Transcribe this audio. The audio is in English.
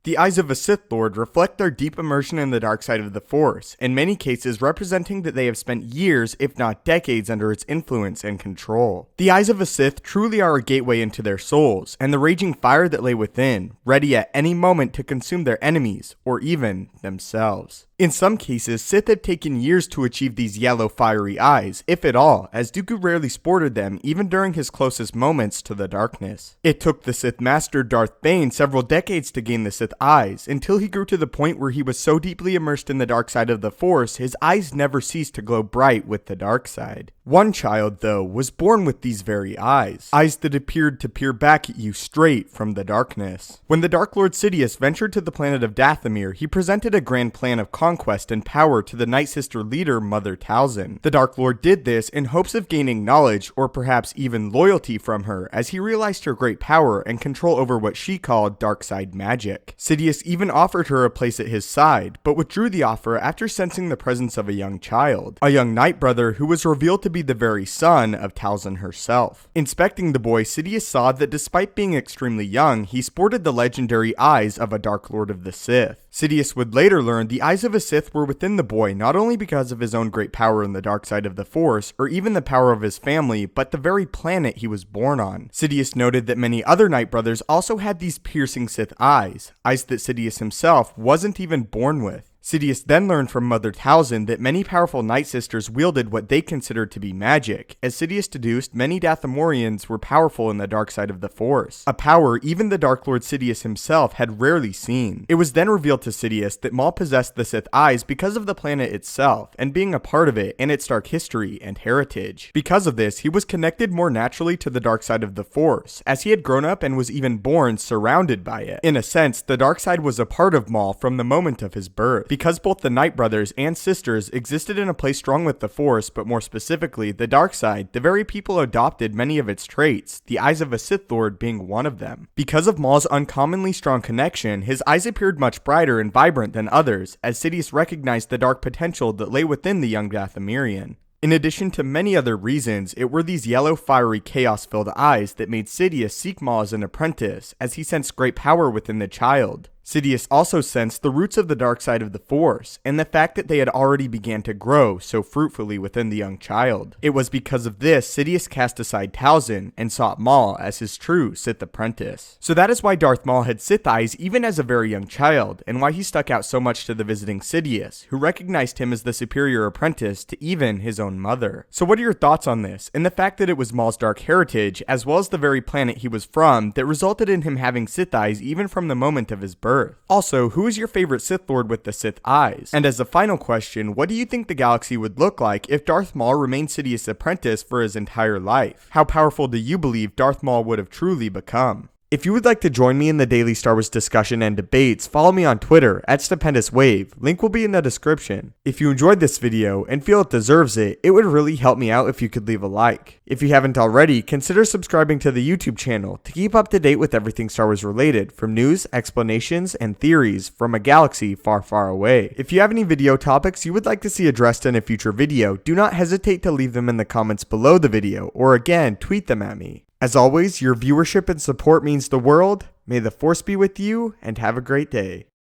The eyes of a Sith Lord reflect their deep immersion in the dark side of the Force, in many cases representing that they have spent years, if not decades, under its influence and control. The eyes of a Sith truly are a gateway into their souls, and the raging fire that lay within, ready at any moment to consume their enemies, or even themselves. In some cases, Sith have taken years to achieve these yellow fiery eyes, if at all, as Dooku rarely sported them even during his closest moments to the darkness. It took the Sith Master Darth Bane several decades to gain the Sith eyes, until he grew to the point where he was so deeply immersed in the dark side of the Force, his eyes never ceased to glow bright with the dark side. One child, though, was born with these very eyes that appeared to peer back at you straight from the darkness. When the Dark Lord Sidious ventured to the planet of Dathomir, he presented a grand plan of conquest and power to the Night Sister leader, Mother Talzin. The Dark Lord did this in hopes of gaining knowledge, or perhaps even loyalty from her, as he realized her great power and control over what she called dark side magic. Sidious even offered her a place at his side, but withdrew the offer after sensing the presence of a young child, a young Night Brother who was revealed to be the very son of Talzin herself. Inspecting the boy, Sidious saw that despite being extremely young, he sported the legendary eyes of a Dark Lord of the Sith. Sidious would later learn the eyes of a Sith were within the boy not only because of his own great power in the dark side of the Force, or even the power of his family, but the very planet he was born on. Sidious noted that many other Night Brothers also had these piercing Sith eyes that Sidious himself wasn't even born with. Sidious then learned from Mother Talzin that many powerful Night Sisters wielded what they considered to be magic. As Sidious deduced, many Dathomirians were powerful in the dark side of the Force, a power even the Dark Lord Sidious himself had rarely seen. It was then revealed to Sidious that Maul possessed the Sith eyes because of the planet itself, and being a part of it and its dark history and heritage. Because of this, he was connected more naturally to the dark side of the Force, as he had grown up and was even born surrounded by it. In a sense, the dark side was a part of Maul from the moment of his birth. Because both the Night Brothers and Sisters existed in a place strong with the Force, but more specifically, the dark side, the very people adopted many of its traits, the eyes of a Sith Lord being one of them. Because of Maul's uncommonly strong connection, his eyes appeared much brighter and vibrant than others, as Sidious recognized the dark potential that lay within the young Dathomirian. In addition to many other reasons, it were these yellow, fiery, chaos-filled eyes that made Sidious seek Maul as an apprentice, as he sensed great power within the child. Sidious also sensed the roots of the dark side of the Force, and the fact that they had already began to grow so fruitfully within the young child. It was because of this, Sidious cast aside Talzin and sought Maul as his true Sith apprentice. So that is why Darth Maul had Sith eyes even as a very young child, and why he stuck out so much to the visiting Sidious, who recognized him as the superior apprentice to even his own mother. So what are your thoughts on this, and the fact that it was Maul's dark heritage, as well as the very planet he was from, that resulted in him having Sith eyes even from the moment of his birth? Also, who is your favorite Sith Lord with the Sith eyes? And as a final question, what do you think the galaxy would look like if Darth Maul remained Sidious' apprentice for his entire life? How powerful do you believe Darth Maul would have truly become? If you would like to join me in the daily Star Wars discussion and debates, follow me on Twitter at Stupendous Wave. Link will be in the description. If you enjoyed this video and feel it deserves it, it would really help me out if you could leave a like. If you haven't already, consider subscribing to the YouTube channel to keep up to date with everything Star Wars related, from news, explanations, and theories from a galaxy far, far away. If you have any video topics you would like to see addressed in a future video, do not hesitate to leave them in the comments below the video, or again, tweet them at me. As always, your viewership and support means the world. May the Force be with you, and have a great day.